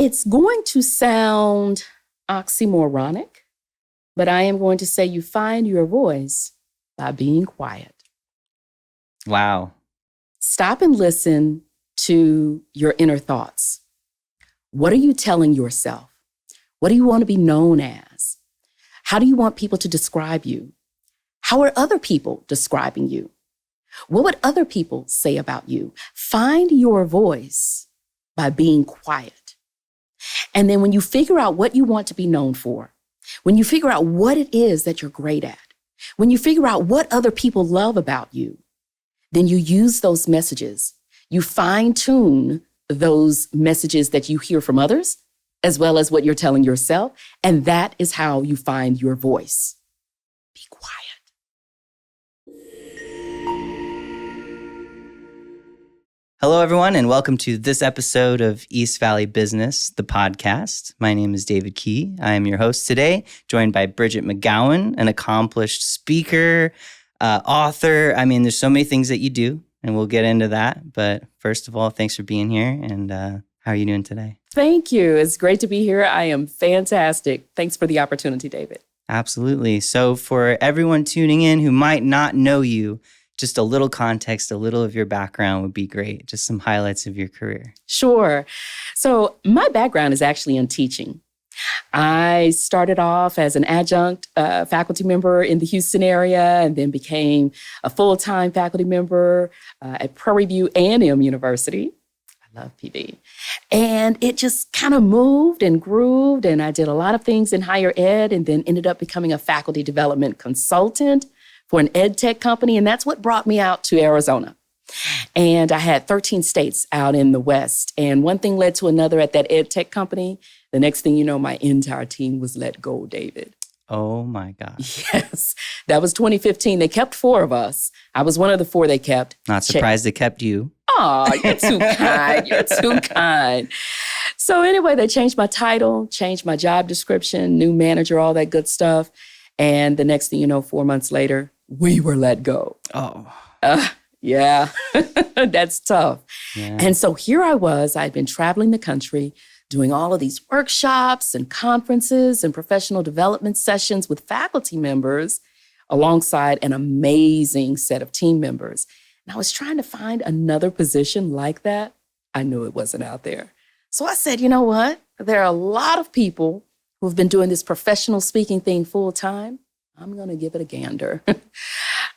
It's going to sound oxymoronic, but I am going to say you find your voice by being quiet. Wow. Stop and listen to your inner thoughts. What are you telling yourself? What do you want to be known as? How do you want people to describe you? How are other people describing you? What would other people say about you? Find your voice by being quiet. And then when you figure out what you want to be known for, when you figure out what it is that you're great at, when you figure out what other people love about you, then you use those messages. You fine-tune those messages that you hear from others, as well as what you're telling yourself. And that is how you find your voice. Be quiet. Hello, everyone, and welcome to this episode of East Valley Business, the podcast. My name is David Key. I am your host today, joined by Bridgett McGowen, an accomplished speaker, author. I mean, there's so many things that you do, and we'll get into that. But first of all, thanks for being here. And how are you doing today? Thank you. It's great to be here. I am fantastic. Thanks for the opportunity, David. Absolutely. So for everyone tuning in who might not know you, just a little context, a little of your background would be great. Just some highlights of your career. Sure. So my background is actually in teaching. I started off as an adjunct faculty member in the Houston area and then became a full-time faculty member at Prairie View A&M University. I love PD. And it just kind of moved and grooved, and I did a lot of things in higher ed and then ended up becoming a faculty development consultant for an ed tech company, and that's what brought me out to Arizona. And I had 13 states out in the West, and one thing led to another at that ed tech company. The next thing you know, my entire team was let go, David. Oh my gosh. Yes, that was 2015. They kept 4 of us. I was one of the 4 they kept. Not surprised they kept you. Oh, you're too kind. You're too kind. So anyway, they changed my title, changed my job description, new manager, all that good stuff. And the next thing you know, 4 months later, we were let go. Oh. Yeah, that's tough. Yeah. And so here I was, I'd been traveling the country, doing all of these workshops and conferences and professional development sessions with faculty members alongside an amazing set of team members. And I was trying to find another position like that. I knew it wasn't out there. So I said, you know what? There are a lot of people who've been doing this professional speaking thing full time. I'm going to give it a gander.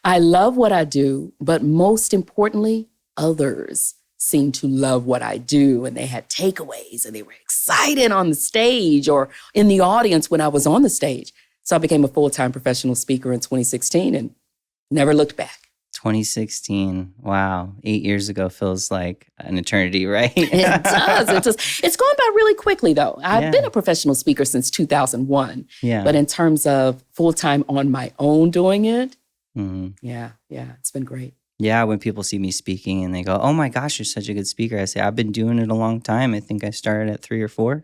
I love what I do, but most importantly, others seem to love what I do, and they had takeaways and they were excited on the stage or in the audience when I was on the stage. So I became a full-time professional speaker in 2016 and never looked back. 2016. Wow. 8 years ago feels like an eternity, right? It does. It's going by really quickly, though. I've been a professional speaker since 2001. Yeah. But in terms of full-time on my own doing it, Mm-hmm. it's been great. Yeah, when people see me speaking and they go, oh my gosh, you're such a good speaker. I say, I've been doing it a long time. I think I started at 3 or 4.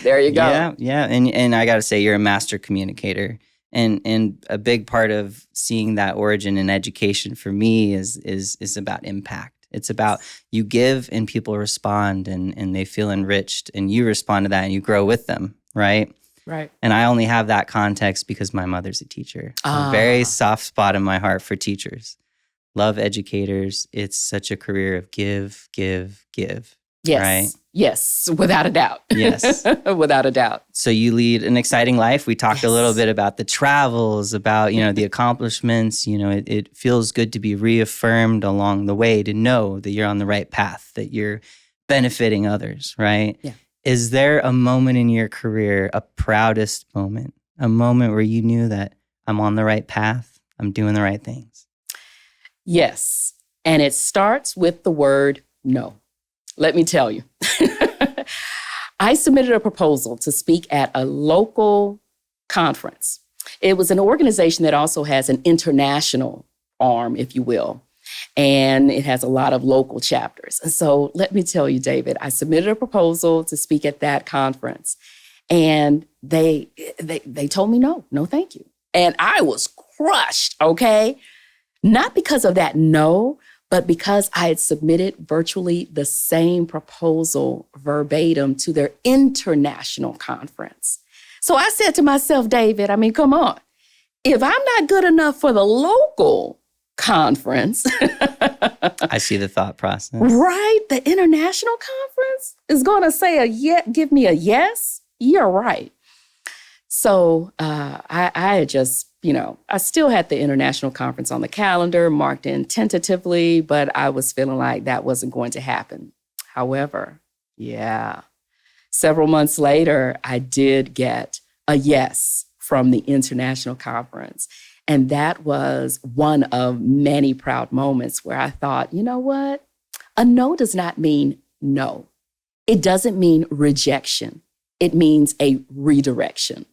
There you go. Yeah. And I got to say, you're a master communicator. And a big part of seeing that origin in education for me is about impact. It's about you give and people respond and they feel enriched and you respond to that and you grow with them, right? Right. And I only have that context because my mother's a teacher. A very soft spot in my heart for teachers. Love educators. It's such a career of give. Yes. Right? Yes, without a doubt. Yes. Without a doubt. So you lead an exciting life. We talked a little bit about the travels, about, the accomplishments. It feels good to be reaffirmed along the way, to know that you're on the right path, that you're benefiting others, right? Yeah. Is there a moment in your career, a proudest moment, a moment where you knew that I'm on the right path, I'm doing the right things? Yes. And it starts with the word no. Let me tell you. I submitted a proposal to speak at a local conference. It was an organization that also has an international arm, if you will. And it has a lot of local chapters. And so let me tell you, David, I submitted a proposal to speak at that conference. And they told me no, thank you. And I was crushed, okay? Not because of that no, But because I had submitted virtually the same proposal verbatim to their international conference. So I said to myself, David, I mean, come on. If I'm not good enough for the local conference. I see the thought process. Right? The international conference is going to say give me a yes. You're right. So I had just, I still had the international conference on the calendar, marked in tentatively, but I was feeling like that wasn't going to happen. However, several months later, I did get a yes from the international conference. And that was one of many proud moments where I thought, you know what? A no does not mean no. It doesn't mean rejection. It means a redirection.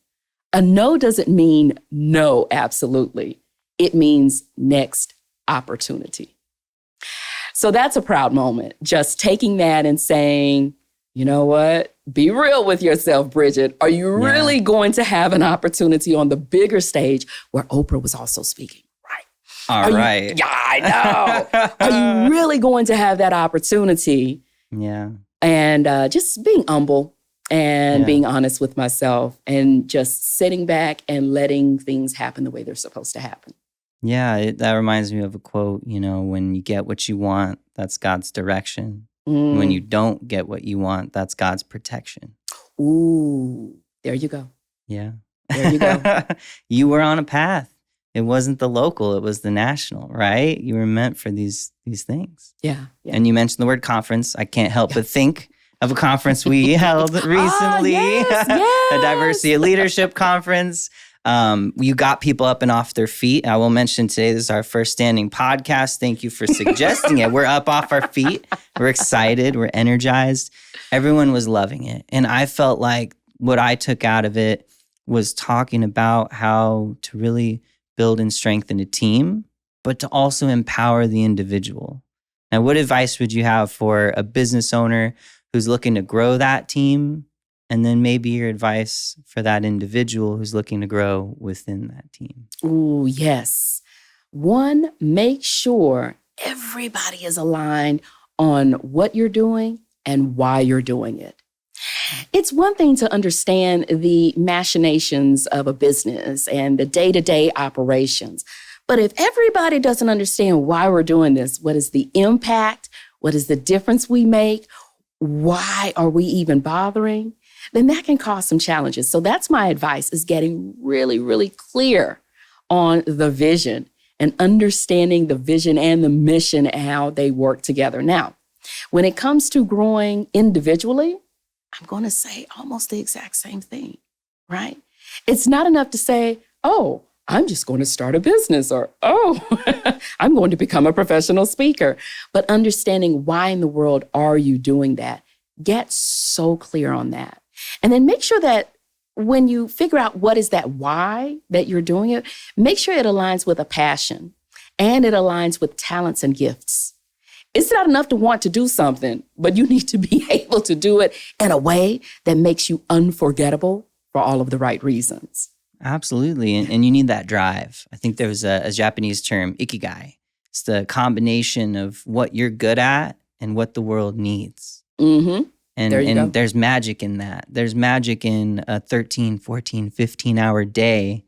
A no doesn't mean no, absolutely. It means next opportunity. So that's a proud moment, just taking that and saying, you know what? Be real with yourself, Bridgett. Are you really going to have an opportunity on the bigger stage where Oprah was also speaking? All right. I know. Are you really going to have that opportunity? Yeah. And just being humble and being honest with myself and just sitting back and letting things happen the way they're supposed to happen. Yeah, that reminds me of a quote, when you get what you want, that's God's direction. When you don't get what you want, that's God's protection. Ooh, there you go. Yeah. There you go. You were on a path. It wasn't the local, it was the national, right? You were meant for these things. Yeah. And you mentioned the word conference. I can't help but think of a conference we held recently, yes. a diversity of leadership conference. You got people up and off their feet. I will mention today, this is our first standing podcast. Thank you for suggesting it. We're up off our feet. We're excited. We're energized. Everyone was loving it. And I felt like what I took out of it was talking about how to really build and strengthen a team, but to also empower the individual. Now, what advice would you have for a business owner who's looking to grow that team? And then maybe your advice for that individual who's looking to grow within that team. Ooh, yes. One, make sure everybody is aligned on what you're doing and why you're doing it. It's one thing to understand the machinations of a business and the day-to-day operations. But if everybody doesn't understand why we're doing this, what is the impact? What is the difference we make? Why are we even bothering? Then that can cause some challenges. So that's my advice, is getting really, really clear on the vision and understanding the vision and the mission and how they work together. Now, when it comes to growing individually, I'm going to say almost the exact same thing, right? It's not enough to say, oh, I'm just going to start a business, or, oh, I'm going to become a professional speaker. But understanding why in the world are you doing that? Get so clear on that. And then make sure that when you figure out what is that why that you're doing it, make sure it aligns with a passion and it aligns with talents and gifts. It's not enough to want to do something, but you need to be able to do it in a way that makes you unforgettable for all of the right reasons. Absolutely. And you need that drive. I think there was a Japanese term, ikigai. It's the combination of what you're good at and what the world needs. Mm-hmm. And there's magic in that. There's magic in a 13, 14, 15-hour day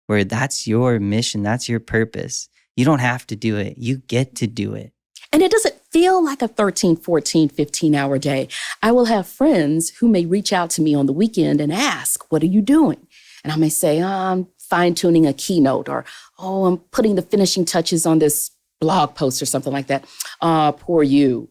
where that's your mission, that's your purpose. You don't have to do it. You get to do it. And it doesn't feel like a 13, 14, 15-hour day. I will have friends who may reach out to me on the weekend and ask, what are you doing? And I may say, I'm fine-tuning a keynote, or, oh, I'm putting the finishing touches on this blog post or something like that. Poor you.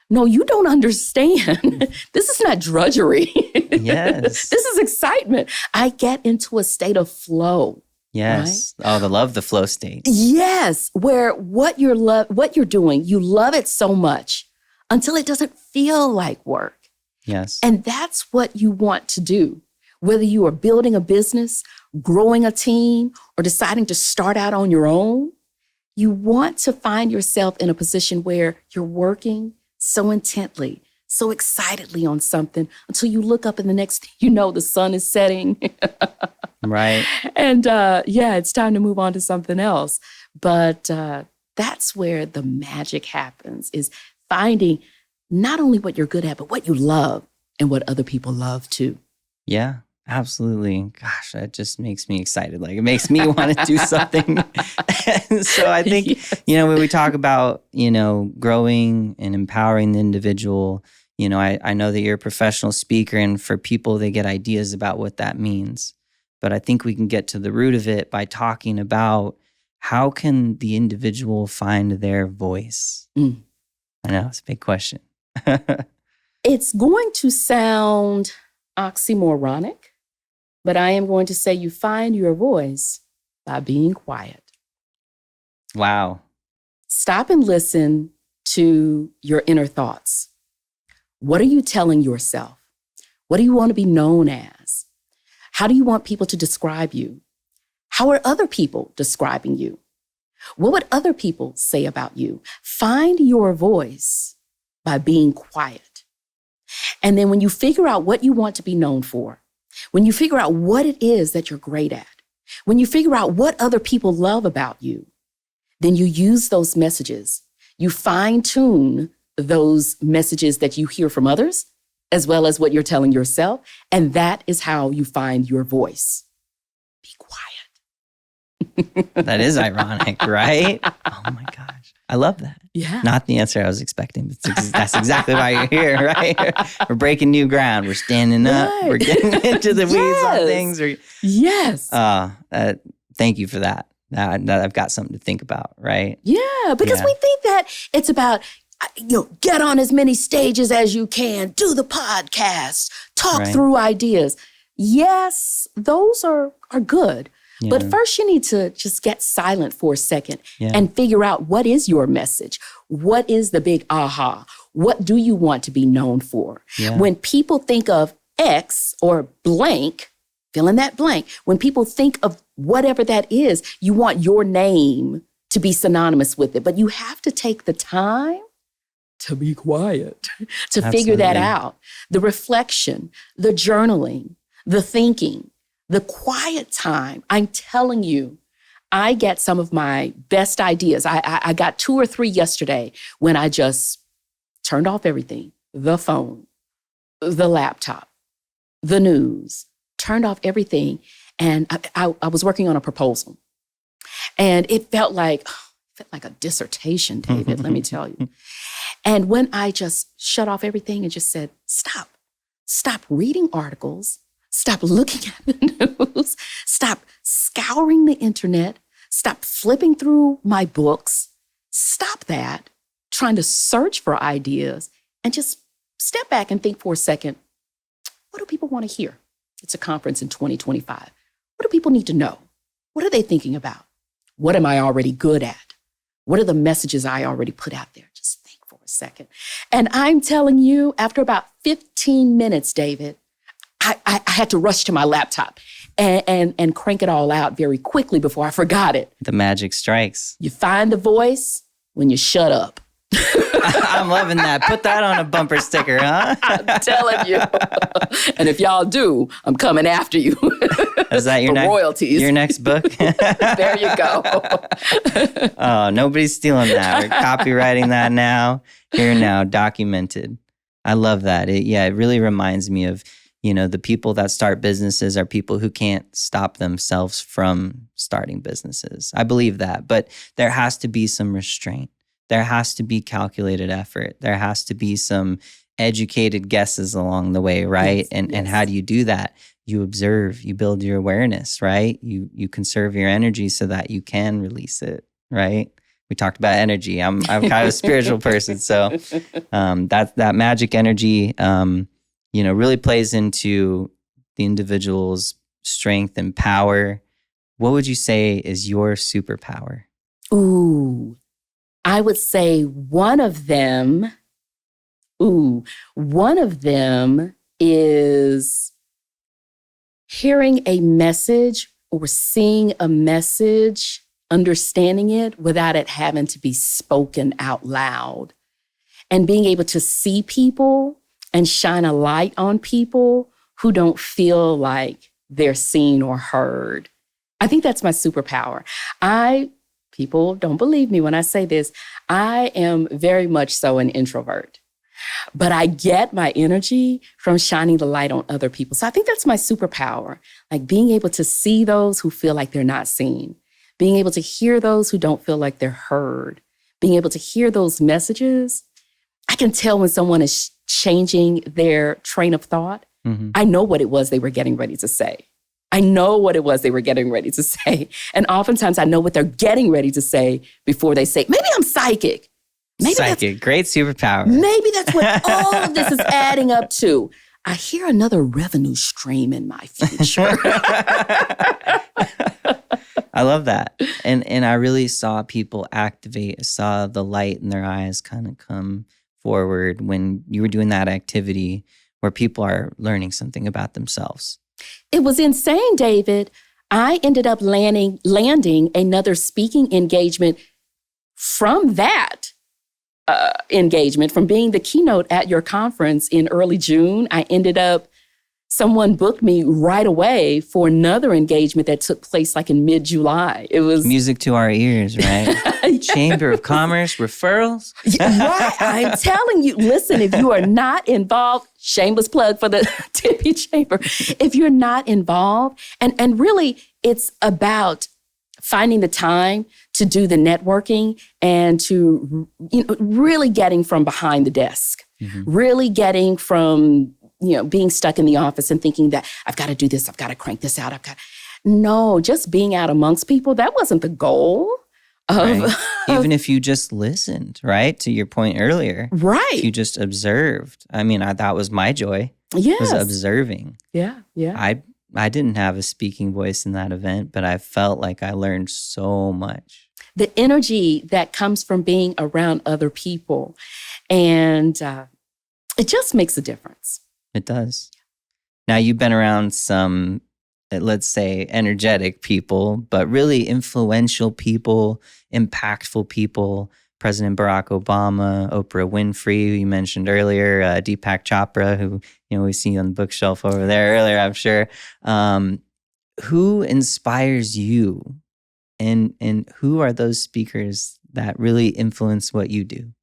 No, you don't understand. This is not drudgery. Yes. This is excitement. I get into a state of flow. Yes. Right? Oh, the flow state. Yes, where what you're doing, you love it so much until it doesn't feel like work. Yes. And that's what you want to do. Whether you are building a business, growing a team, or deciding to start out on your own, you want to find yourself in a position where you're working so intently, so excitedly on something until you look up and the next thing you know, the sun is setting. Right. And it's time to move on to something else. But That's where the magic happens, is finding not only what you're good at, but what you love and what other people love too. Yeah, absolutely. Gosh, that just makes me excited. Like, it makes me want to do something. So I think, Yes. when we talk about, growing and empowering the individual, I know that you're a professional speaker, and for people, they get ideas about what that means. But I think we can get to the root of it by talking about how can the individual find their voice? I know, it's a big question. It's going to sound oxymoronic, but I am going to say you find your voice by being quiet. Wow. Stop and listen to your inner thoughts. What are you telling yourself? What do you want to be known as? How do you want people to describe you? How are other people describing you? What would other people say about you? Find your voice by being quiet. And then when you figure out what you want to be known for, when you figure out what it is that you're great at, when you figure out what other people love about you, then you use those messages. You fine-tune those messages that you hear from others, as well as what you're telling yourself. And that is how you find your voice. Be quiet. That is ironic, right? Oh my gosh. I love that. Yeah. Not the answer I was expecting, but that's exactly why you're here, right? We're breaking new ground. We're standing up. Right. We're getting into the weeds on things. Yes. Thank you for that. Now I've got something to think about, right? Yeah, because we think that it's about, get on as many stages as you can, do the podcast, talk through ideas. Yes, those are good. Yeah. But first you need to just get silent for a second and figure out, what is your message? What is the big aha? What do you want to be known for? Yeah. When people think of X or blank, fill in that blank. When people think of whatever that is, you want your name to be synonymous with it. But you have to take the time to be quiet, to figure that out. The reflection, the journaling, the thinking, the quiet time. I'm telling you, I get some of my best ideas. I got 2 or 3 yesterday when I just turned off everything, the phone, the laptop, the news, turned off everything. And I was working on a proposal. And it felt like a dissertation, David, let me tell you. And when I just shut off everything and just said, stop reading articles, stop looking at the news, stop scouring the internet, stop flipping through my books, stop that, trying to search for ideas, and just step back and think for a second, what do people want to hear? It's a conference in 2025. What do people need to know? What are they thinking about? What am I already good at? What are the messages I already put out there? Just think for a second. And I'm telling you, after about 15 minutes, David, I had to rush to my laptop and crank it all out very quickly before I forgot it. The magic strikes. You find the voice when you shut up. I'm loving that. Put that on a bumper sticker, huh? I'm telling you. And if y'all do, I'm coming after you. Is that your royalties? Your next book? There you go. Oh, nobody's stealing that. We're copywriting that now. Here now, documented. I love that. It really reminds me of, the people that start businesses are people who can't stop themselves from starting businesses. I believe that, but there has to be some restraint. There has to be calculated effort. There has to be some educated guesses along the way, right? Yes, and how do you do that? You observe, you build your awareness, right? You conserve your energy so that you can release it, right? We talked about energy. I'm kind of a spiritual person, so that magic energy, really plays into the individual's strength and power. What would you say is your superpower? Ooh. I would say one of them is hearing a message or seeing a message, understanding it without it having to be spoken out loud, and being able to see people and shine a light on people who don't feel like they're seen or heard. I think that's my superpower. I People don't believe me when I say this. I am very much so an introvert, but I get my energy from shining the light on other people. So I think that's my superpower, like being able to see those who feel like they're not seen, being able to hear those who don't feel like they're heard, being able to hear those messages. I can tell when someone is changing their train of thought. Mm-hmm. I know what it was they were getting ready to say. I know what it was they were getting ready to say. And oftentimes I know what they're getting ready to say before they say, maybe I'm psychic. Maybe psychic, great superpower. Maybe that's what all of this is adding up to. I hear another revenue stream in my future. I love that. And I really saw people activate. I saw the light in their eyes kind of come forward when you were doing that activity where people are learning something about themselves. It was insane, David. I ended up landing another speaking engagement from that engagement, from being the keynote at your conference in early June. Someone booked me right away for another engagement that took place like in mid-July. It was music to our ears, right? Yeah. Chamber of Commerce referrals. Right. I'm telling you, listen, if you are not involved, shameless plug for the Tempe Chamber. If you're not involved, and really it's about finding the time to do the networking and to, really getting from behind the desk, really getting from, being stuck in the office and thinking that I've got to do this, I've got to crank this out. No, just being out amongst people, that wasn't the goal. Right. Even if you just listened, right? To your point earlier. Right. If you just observed. I mean, that was my joy. Yes. Was observing. Yeah. I didn't have a speaking voice in that event, but I felt like I learned so much. The energy that comes from being around other people. And it just makes a difference. It does. Now, you've been around some, let's say, energetic people, but really influential people, impactful people. President Barack Obama, Oprah Winfrey, who you mentioned earlier, Deepak Chopra, who we see on the bookshelf over there earlier, I'm sure. Who inspires you, and who are those speakers that really influence what you do?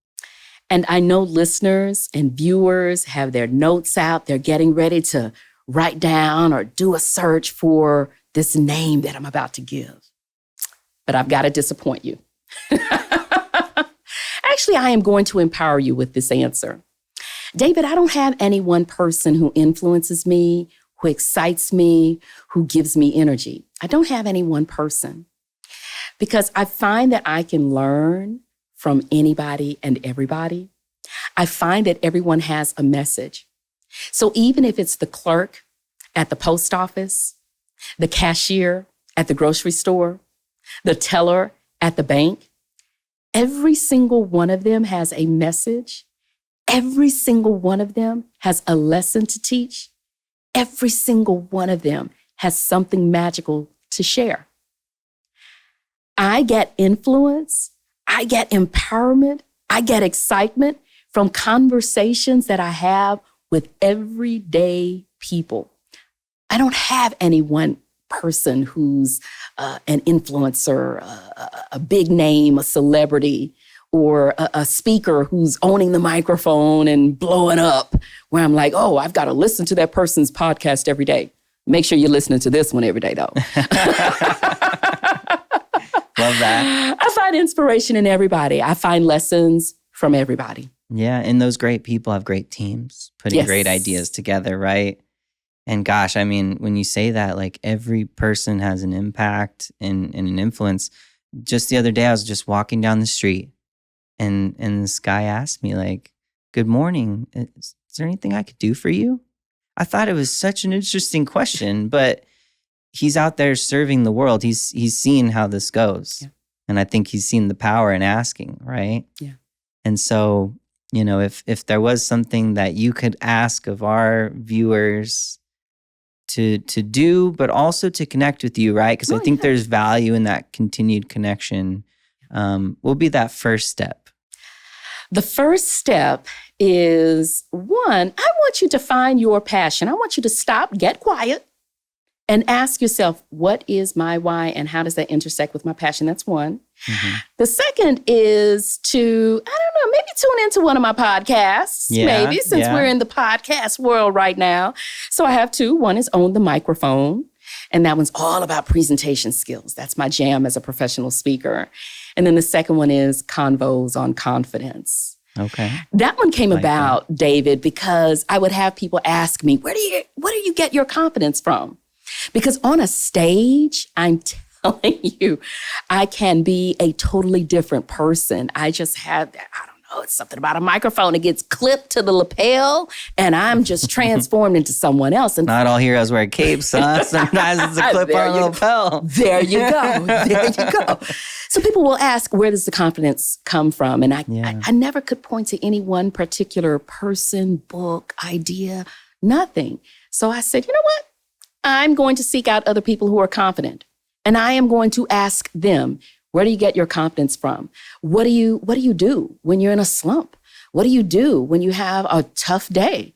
And I know listeners and viewers have their notes out. They're getting ready to write down or do a search for this name that I'm about to give. But I've got to disappoint you. Actually, I am going to empower you with this answer. David, I don't have any one person who influences me, who excites me, who gives me energy. I don't have any one person because I find that I can learn from anybody and everybody. I find that everyone has a message. So even if it's the clerk at the post office, the cashier at the grocery store, the teller at the bank, every single one of them has a message. Every single one of them has a lesson to teach. Every single one of them has something magical to share. I get influence. I get empowerment. I get excitement from conversations that I have with everyday people. I don't have any one person who's an influencer, a big name, a celebrity, or a speaker who's owning the microphone and blowing up, where I'm like, oh, I've got to listen to that person's podcast every day. Make sure you're listening to this one every day, though. Love that. I find inspiration in everybody. I find lessons from everybody. Yeah, and those great people have great teams, putting great ideas together, right? And gosh, I mean, when you say that, like every person has an impact and an influence. Just the other day, I was just walking down the street and this guy asked me like, good morning, is there anything I could do for you? I thought it was such an interesting question, but he's out there serving the world. He's seen how this goes. Yeah. And I think he's seen the power in asking, right? Yeah. And so, if there was something that you could ask of our viewers to do, but also to connect with you, right? Because I think there's value in that continued connection. Will be that first step. The first step is, one, I want you to find your passion. I want you to stop, get quiet, And ask yourself, what is my why and how does that intersect with my passion? That's one. Mm-hmm. The second is to, I don't know, maybe tune into one of my podcasts, since we're in the podcast world right now. So I have two. One is Own the Microphone. And that one's all about presentation skills. That's my jam as a professional speaker. And then the second one is Convos on Confidence. Okay. That one came about, David, because I would have people ask me, where do you get your confidence from? Because on a stage, I'm telling you, I can be a totally different person. I just have that, I don't know, it's something about a microphone. It gets clipped to the lapel and I'm just transformed into someone else. And not all heroes wear capes, huh? Sometimes it's a clip on the lapel. There you go. There you go. So people will ask, where does the confidence come from? And I never could point to any one particular person, book, idea, nothing. So I said, you know what? I'm going to seek out other people who are confident. And I am going to ask them, where do you get your confidence from? What do you do when you're in a slump? What do you do when you have a tough day?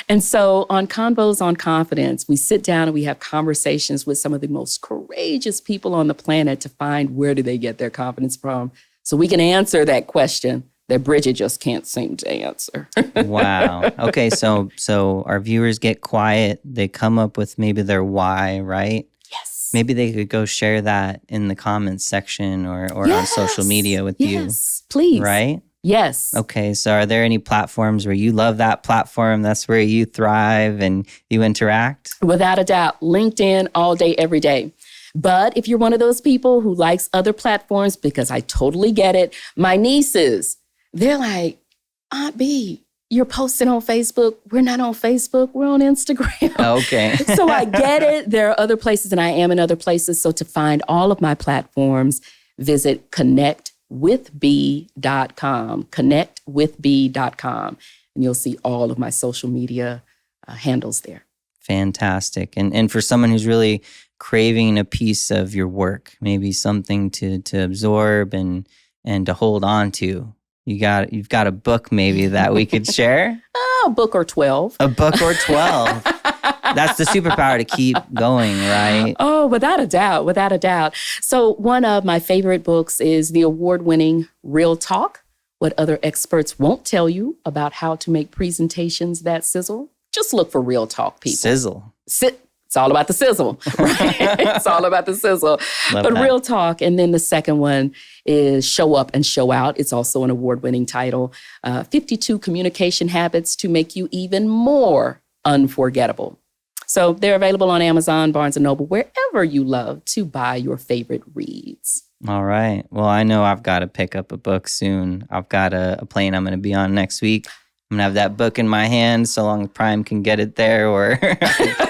And so on Convos on Confidence, we sit down and we have conversations with some of the most courageous people on the planet to find where do they get their confidence from so we can answer that question that Bridgett just can't seem to answer. Wow. Okay, so our viewers get quiet. They come up with maybe their why, right? Yes. Maybe they could go share that in the comments section or on social media with you. Yes, please. Right? Yes. Okay, so are there any platforms where you love that platform? That's where you thrive and you interact? Without a doubt. LinkedIn all day, every day. But if you're one of those people who likes other platforms, because I totally get it, my nieces, they're like, Aunt B, you're posting on Facebook. We're not on Facebook. We're on Instagram. Okay. So I get it. There are other places and I am in other places. So to find all of my platforms, visit connectwithb.com, connectwithb.com. And you'll see all of my social media handles there. Fantastic. And for someone who's really craving a piece of your work, maybe something to absorb and to hold on to, you've got a book maybe that we could share? A book or 12. A book or 12. That's the superpower to keep going, right? Oh, without a doubt, without a doubt. So one of my favorite books is the award-winning Real Talk, What Other Experts Won't Tell You About How to Make Presentations That Sizzle. Just look for Real Talk, people. Sizzle. It's all about the sizzle, right? It's all about the sizzle. But Real Talk. And then the second one is Show Up and Show Out. It's also an award-winning title. 52 Communication Habits to Make You Even More Unforgettable. So they're available on Amazon, Barnes & Noble, wherever you love to buy your favorite reads. All right. Well, I know I've got to pick up a book soon. I've got a plane I'm going to be on next week. I'm going to have that book in my hand so long as Prime can get it there or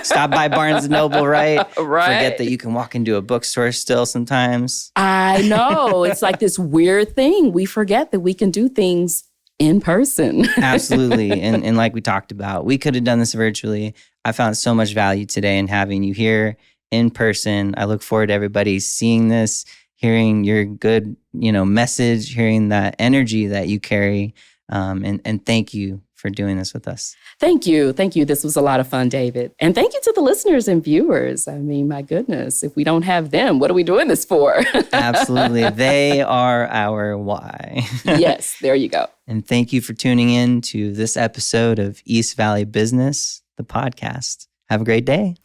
stop by Barnes & Noble, right? Right. Forget that you can walk into a bookstore still sometimes. I know. It's like this weird thing. We forget that we can do things in person. Absolutely. And like we talked about, we could have done this virtually. I found so much value today in having you here in person. I look forward to everybody seeing this, hearing your good, message, hearing that energy that you carry. And thank you for doing this with us. Thank you. Thank you. This was a lot of fun, David. And thank you to the listeners and viewers. I mean, my goodness, if we don't have them, what are we doing this for? Absolutely. They are our why. Yes, there you go. And thank you for tuning in to this episode of East Valley Business, the podcast. Have a great day.